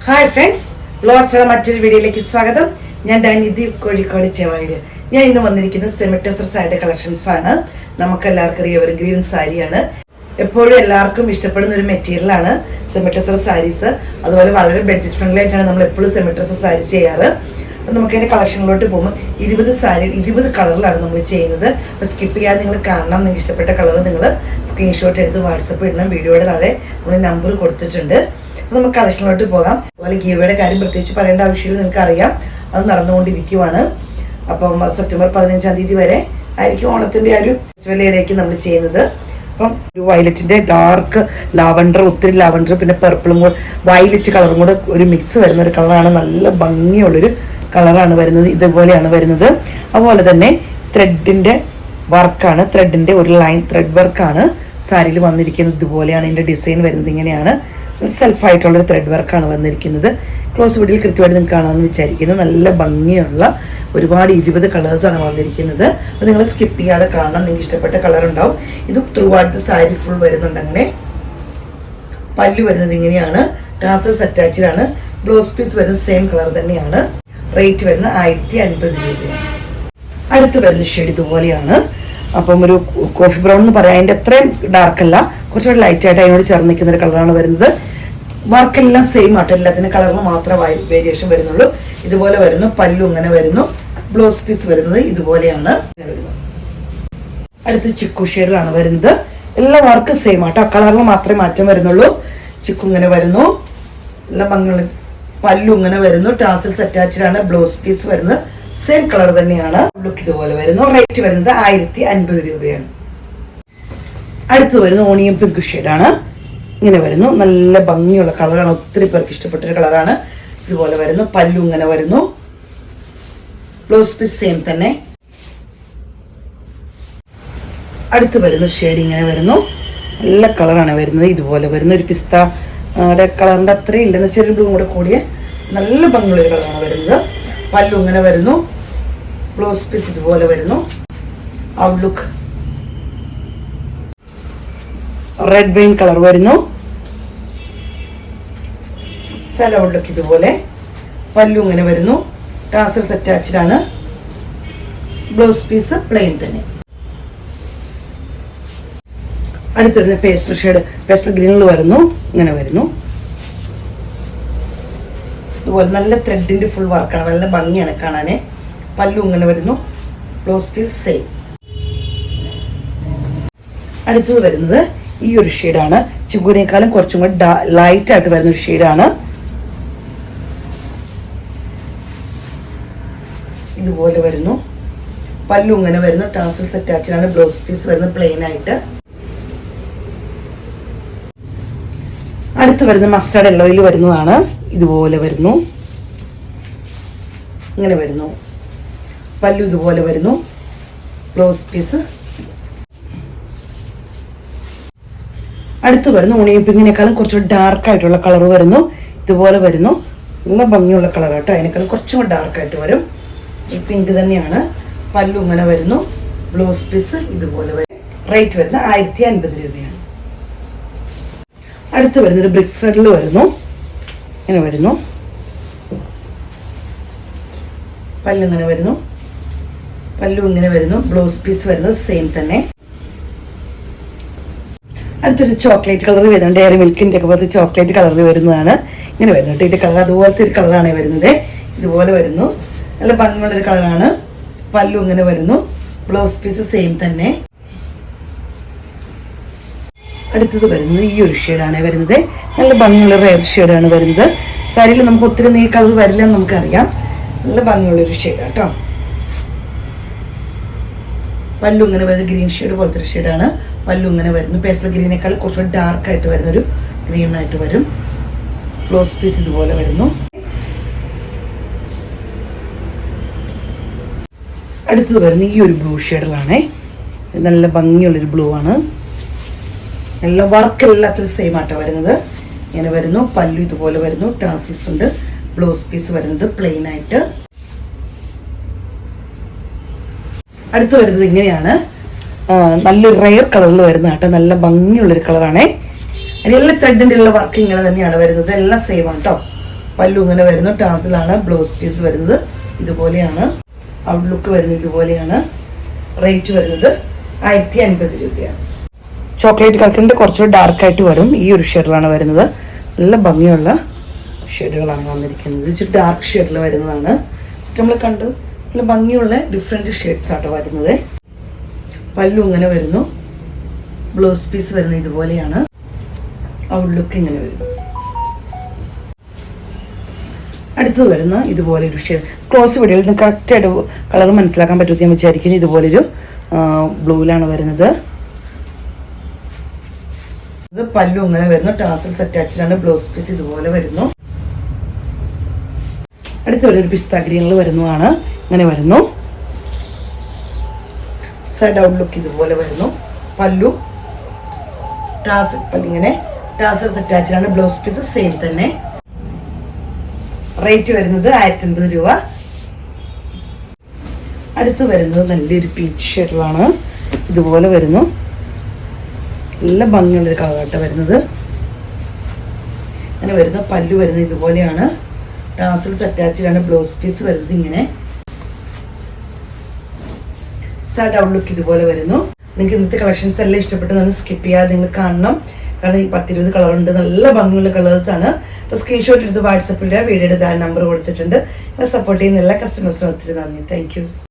Hi friends, ലോഡ്സിലെ മറ്റൊരു വീഡിയോയിലേക്ക് സ്വാഗതം. ഞാൻ ഡാനിധി, കോഴിക്കോട് ചെവായൂര്. ഞാൻ ഇന്ന് വന്നിരിക്കുന്നത് സെമിറ്റസർ സാരിയുടെ കളക്ഷൻസ് ആണ്. നമുക്ക് എല്ലാവർക്കും അറിയാം, ഒരു ഗ്രീൻ സാരിയാണ്. എപ്പോഴും എല്ലാവർക്കും ഇഷ്ടപ്പെടുന്ന ഒരു മെറ്റീരിയൽ ആണ് സെമിറ്റസർ സാരീസ്. അതുപോലെ വളരെ ബഡ്ജറ്റ് ഫ്രണ്ട്ലി ആയിട്ടാണ് നമ്മൾ എപ്പോഴും സെമിറ്റസർ സാരി ചെയ്യാറ്. അപ്പം നമുക്ക് അതിന്റെ കളക്ഷനിലോട്ട് പോകുമ്പോൾ 20 കളറിലാണ് നമ്മൾ ചെയ്യുന്നത്. അപ്പോൾ സ്കിപ്പ് ചെയ്യാതെ നിങ്ങൾ കാണണം. നിങ്ങൾക്ക് ഇഷ്ടപ്പെട്ട കളർ നിങ്ങൾ സ്ക്രീൻഷോട്ട് എടുത്ത് വാട്സപ്പ് ഇടണം. വീഡിയോയുടെ താഴെ നമ്മൾ നമ്പർ കൊടുത്തിട്ടുണ്ട്. അപ്പോൾ നമുക്ക് കളക്ഷനിലോട്ട് പോകാം. അതുപോലെ ഗീവയുടെ കാര്യം പ്രത്യേകിച്ച് പറയേണ്ട ആവശ്യമില്ല, നിങ്ങൾക്ക് അറിയാം, അത് നടന്നുകൊണ്ടിരിക്കുവാണ്. അപ്പം സെപ്റ്റംബർ 15-ാം തീയതി വരെ ആയിരിക്കും ഓണത്തിന്റെ ആ ഒരു ഫെസ്റ്റിവൽ ഏരിയയ്ക്ക് നമ്മൾ ചെയ്യുന്നത്. അപ്പം ഒരു വയലറ്റിന്റെ ഡാർക്ക് ലാവണ്ടർ, ഒത്തിരി ലാവണ്ടർ, പിന്നെ പെർപ്പിളും കൂടെ വയലറ്റ് കളറും കൂടെ ഒരു മിക്സ് വരുന്ന ഒരു കളറാണ്. നല്ല ഭംഗിയുള്ളൊരു കളറാണ് വരുന്നത്. ഇതുപോലെയാണ് വരുന്നത്. അതുപോലെ തന്നെ ത്രെഡിന്റെ വർക്കാണ്, ത്രെഡിന്റെ ഒരു ലൈൻ ത്രെഡ് വർക്കാണ് സാരിയിൽ വന്നിരിക്കുന്നത്. ഇതുപോലെയാണ് ഇതിന്റെ ഡിസൈൻ വരുന്നത്. ഇങ്ങനെയാണ് സെൽഫായിട്ടുള്ളൊരു ത്രെഡ് വർക്കാണ് വന്നിരിക്കുന്നത്. ക്ലോസ് വീഡിയോയിൽ കൃത്യമായിട്ട് നിങ്ങൾക്ക് കാണാമെന്ന് വിചാരിക്കുന്നു. നല്ല ഭംഗിയുള്ള ഒരുപാട് 20 കളേഴ്സാണ് വന്നിരിക്കുന്നത്. അപ്പോൾ നിങ്ങൾ സ്കിപ്പ് ചെയ്യാതെ കാണണം. നിങ്ങൾക്ക് ഇഷ്ടപ്പെട്ട കളർ ഉണ്ടാവും. ഇത് ത്രൂ ഔട്ട് സാരി ഫുൾ വരുന്നുണ്ട്. അങ്ങനെ പല്ലു വരുന്നത് ഇങ്ങനെയാണ്. ടാസൽസ് അറ്റാച്ച്ഡ് ആണ്. ബ്ലൗസ് പീസ് വരുന്നത് സെയിം കളർ തന്നെയാണ്. റേറ്റ് വരുന്നത് 1050 രൂപയാണ്. അടുത്ത് വരുന്ന ഷെയ്ഡ് ഇതുപോലെയാണ്. അപ്പം ഒരു കോഫി ബ്രൗൺ എന്ന് പറയാം. അതിൻ്റെ അത്രയും ഡാർക്ക് അല്ല, കുറച്ചുകൂടി ലൈറ്റ് ആയിട്ട് അതിനോട് ചേർന്ന് നിൽക്കുന്ന ഒരു കളറാണ് വരുന്നത്. വർക്കെല്ലാം സെയിം ആട്ടോ, എല്ലാത്തിനും കളറിന് മാത്രമേ വേരിയേഷൻ വരുന്നുള്ളൂ. ഇതുപോലെ വരുന്നു. പല്ലു ഇങ്ങനെ വരുന്നു. ബ്ലൗസ് പീസ് വരുന്നത് ഇതുപോലെയാണ് വരുന്നത്. അടുത്ത് ചിക്കു ഷെയ്ഡിലാണ് വരുന്നത്. എല്ലാ വർക്ക് സെയിം ആട്ടോ, കളറിന് മാത്രമേ മാറ്റം വരുന്നുള്ളൂ. ചിക്കു ഇങ്ങനെ വരുന്നു. എല്ലാം ഭംഗി. പല്ലു ഇങ്ങനെ വരുന്നു. ടാസൽസ് അറ്റാച്ച്ഡ് ആണ്. ബ്ലൗസ് പീസ് വരുന്നത് സെയിം കളർ തന്നെയാണ്. ലുക്ക് ഇതുപോലെ വരുന്നു. റേറ്റ് വരുന്നത് 1050 രൂപയാണ്. അടുത്ത് വരുന്ന ഓണിയൻ പിങ്ക് ഷെയ്ഡാണ്. ഇങ്ങനെ വരുന്നു. നല്ല ഭംഗിയുള്ള കളറാണ്. ഒത്തിരി പേർക്ക് ഇഷ്ടപ്പെട്ടൊരു കളറാണ്. ഇതുപോലെ വരുന്നു. പല്ലു ഇങ്ങനെ വരുന്നു. ബ്ലൗസ് പീസ് സെയിം തന്നെ. അടുത്ത് വരുന്ന ഷെയ്ഡ് ഇങ്ങനെ വരുന്നു. നല്ല കളറാണ് വരുന്നത്. ഇതുപോലെ വരുന്ന ഒരു പിസ്ത കളറിന്റെ അത്രയും ഇല്ലെന്ന്, ചെറിയ ബ്ലൂ കൂടെ കൂടിയ നല്ല ഭംഗിയുള്ളൊരു കളറാണ് വരുന്നത്. പല്ലു ഇങ്ങനെ വരുന്നു. ബ്ലൗസ് പീസ് ഇതുപോലെ വരുന്നു. ഔട്ട്ലുക്ക് റെഡ് വൈൻ കളർ വരുന്നു. ഔട്ട്ലുക്ക് ഇതുപോലെ. പല്ലു ഇങ്ങനെ വരുന്നു. ടാസൽസ് അറ്റാച്ച്ഡ് ആണ്. ബ്ലൗസ് പീസ് പ്ലെയിൻ തന്നെ. അടുത്ത് വരുന്ന പേസ്റ്റൽ ഷെയ്ഡ്, പേസ്റ്റൽ ഗ്രീനിൽ വരുന്നു. ഇങ്ങനെ വരുന്നു. ഇതുപോലെ നല്ല ത്രെഡിന്റെ ഫുൾ വർക്കാണ്. നല്ല ഭംഗിയാണ് കാണാന്. പല്ലു ഇങ്ങനെ വരുന്നു. Blouse piece same. അടുത്തത് വരുന്നത് ഈ ഒരു ഷെയ്ഡാണ്. ചിക്കുവിനേക്കാളും കുറച്ചും കൂടി ലൈറ്റ് ആയിട്ട് വരുന്ന ഒരു ഷെയ്ഡാണ്. ഇതുപോലെ വരുന്നു. പല്ലു ഇങ്ങനെ വരുന്നു. ടാസൽസ് അറ്റാച്ച്ഡ് ആണ്. ബ്ലൗസ് പീസ് വരുന്നത് പ്ലെയിൻ ആയിട്ട്. അടുത്ത് വരുന്ന മസ്റ്റാർഡ് യെല്ലോയിൽ വരുന്നതാണ്. ഇതുപോലെ വരുന്നു. ഇങ്ങനെ വരുന്നു. പല്ലു ഇതുപോലെ വരുന്നു. Blouse piece. അടുത്ത് വരുന്നു ഓണിയൻ പിങ്കിനേക്കാളും കുറച്ച് ഡാർക്ക് ആയിട്ടുള്ള കളർ വരുന്നു. ഇതുപോലെ വരുന്നു. നല്ല ഭംഗിയുള്ള കളർ കേട്ടോ. അതിനേക്കാളും കുറച്ചും കൂടി ഡാർക്ക് ആയിട്ട് വരും. ഈ പിങ്ക് തന്നെയാണ്. പല്ലു ഇങ്ങനെ വരുന്നു. ബ്ലൗസ് പീസ് ഇതുപോലെ വരും. റേറ്റ് വരുന്നത് 1050 രൂപയാണ്. അടുത്ത് വരുന്നൊരു ബ്രിക്സ് റെഡിൽ വരുന്നു. ഇങ്ങനെ വരുന്നു. പല്ലു ഇങ്ങനെ വരുന്നു. പല്ലു ഇങ്ങനെ വരുന്നു. ബ്ലൗസ് പീസ് വരുന്നത് സെയിം തന്നെ. അടുത്തൊരു ചോക്ലേറ്റ് കളർ വരുന്നുണ്ട്. ഡയറി മിൽക്കിന്റെ ഒക്കെ പോലത്തെ ചോക്ലേറ്റ് കളറിൽ വരുന്നതാണ്. ഇങ്ങനെ വരുന്നുണ്ട്. ഇതിന്റെ കളർ അതുപോലത്തെ ഒരു കളറാണ് വരുന്നത്. ഇതുപോലെ വരുന്നു. നല്ല ഭംഗിയുള്ളൊരു കളറാണ്. പല്ലു ഇങ്ങനെ വരുന്നു. ബ്ലൗസ് പീസ് സെയിം തന്നെ. അടുത്തത് വരുന്നത് ഈ ഒരു ഷെയ്ഡാണ് വരുന്നത്. നല്ല ഭംഗിയുള്ള റെയർ ഷെയ്ഡാണ് വരുന്നത്. സാരിയിൽ നമുക്ക് ഒത്തിരി ഈ കളർ വരില്ല എന്ന് നമുക്കറിയാം. നല്ല ഭംഗിയുള്ളൊരു ഷെയ്ഡ് കേട്ടോ. പല്ലു ഇങ്ങനെ വരുന്നത് ഗ്രീൻ ഷെയ്ഡ് പോലത്തെ ഒരു ഷെയ്ഡാണ്. പല്ലു ഇങ്ങനെ വരുന്നു. പേസ്റ്റൽ ഗ്രീനേക്കാൾ കുറച്ചുകൂടി ഡാർക്ക് ആയിട്ട് വരുന്നൊരു ഗ്രീൻ ആയിട്ട് വരും. ബ്ലൗസ് പീസ് ഇതുപോലെ വരുന്നു. അടുത്തത് വരുന്ന ഈ ഒരു ബ്ലൂ ഷെയ്ഡിലാണേ. നല്ല ഭംഗിയുള്ളൊരു ബ്ലൂ ആണ്. എല്ലാ വർക്ക് എല്ലാത്തിലും സെയിം ആട്ടോ വരുന്നത്. ഇങ്ങനെ വരുന്നു. പല്ലു ഇതുപോലെ വരുന്നു. ടാസിൽസ് ഉണ്ട്. ബ്ലൗസ് പീസ് വരുന്നത് പ്ലെയിൻ ആയിട്ട്. അടുത്ത് വരുന്നത് ഇങ്ങനെയാണ്. നല്ലൊരു റെയർ കളറിൽ വരുന്ന കേട്ടോ. നല്ല ഭംഗിയുള്ളൊരു കളറാണേ. അതിലെല്ലാം ത്രെഡിന്റെ ഉള്ള വർക്ക് ഇങ്ങനെ തന്നെയാണ് വരുന്നത്. എല്ലാം സെയിം ആണ് കേട്ടോ. പല്ലു ഇങ്ങനെ വരുന്നു. ടാസിലാണ്. ബ്ലൗസ് പീസ് വരുന്നത് ഇതുപോലെയാണ്. ഔട്ട്ലുക്ക് വരുന്നത് ഇതുപോലെയാണ്. റേറ്റ് വരുന്നത് 1050 രൂപയാണ്. ചോക്ലേറ്റ് കളറിൻ്റെ കുറച്ചുകൂടി ഡാർക്കായിട്ട് വരും. ഈ ഒരു ഷെയ്ഡിലാണ് വരുന്നത്. നല്ല ഭംഗിയുള്ള ഷെയ്ഡുകളാണ് വന്നിരിക്കുന്നത്. ഇച്ചിരി ഡാർക്ക് ഷെയ്ഡിൽ വരുന്നതാണ്. നമ്മൾ കണ്ട് നല്ല ഭംഗിയുള്ള ഡിഫറെൻറ്റ് ഷെയ്ഡ്സ് ആട്ടോ വരുന്നത്. പല്ലു ഇങ്ങനെ വരുന്നു. ബ്ലൗസ് പീസ് വരുന്നത് ഇതുപോലെയാണ്. ഔട്ട്ലുക്ക് ഇങ്ങനെ വരുന്നു. അടുത്തത് വരുന്ന ഇതുപോലെ ഒരു ഷെയ്ഡ് ക്ലോസ് വീഡിയോയിൽ നിന്ന് കറക്റ്റായിട്ട് കളർ മനസ്സിലാക്കാൻ പറ്റുമെന്ന് ഞാൻ വിചാരിക്കുന്നു. ഇതുപോലൊരു ബ്ലൂവിലാണ് വരുന്നത്. ഇത് പല്ലു ഇങ്ങനെ വരുന്നു. ടാസൽസ് അറ്റാച്ച്ഡാണ്. ബ്ലൗസ് പീസ് ഇതുപോലെ വരുന്നു. അടുത്തൊരു പിസ്ത ഗ്രീനിൽ വരുന്നതാണ്. ഇങ്ങനെ വരുന്നു. സൈഡ് ഔട്ട്ലുക്ക് ഇതുപോലെ വരുന്നു. പല്ലു ഇങ്ങനെ ടാസൽസ് അറ്റാച്ച്ഡാണ്. ബ്ലൗസ് പീസ് സെയിം തന്നെ. റേറ്റ് വരുന്നത് 1050 രൂപ. അടുത്ത് വരുന്നത് നല്ലൊരു പീച്ച് ഷെയ്ഡിലാണ്. ഇതുപോലെ വരുന്നു. നല്ല ഭംഗിയുള്ളൊരു കളറായിട്ട് വരുന്നത്. അങ്ങനെ വരുന്ന പല്ലു വരുന്നത് ഇതുപോലെയാണ്. ടാസൽസ് അറ്റാച്ച്ഡാണ്. ബ്ലൗസ് പീസ് വരുന്നത് ഇങ്ങനെ. സൈഡ് ഔട്ട്ലുക്ക് ഇതുപോലെ വരുന്നു. നിങ്ങൾക്ക് ഇന്നത്തെ കളക്ഷൻസ് എല്ലാം ഇഷ്ടപ്പെട്ടെന്നാണ്. സ്കിപ്പ് ചെയ്യാതെ നിങ്ങൾ കാണണം. കാരണം ഈ 10-20 കളറുണ്ട്. നല്ല ഭംഗിയുള്ള കളേഴ്സാണ്. അപ്പോൾ സ്ക്രീൻഷോട്ട് എടുത്ത് വാട്സപ്പിൽ വീഡിയോയുടെ നമ്പർ കൊടുത്തിട്ടുണ്ട്. സപ്പോർട്ട് ചെയ്യുന്ന എല്ലാ കസ്റ്റമേഴ്സിനും ഒത്തിരി നന്ദി. Thank you.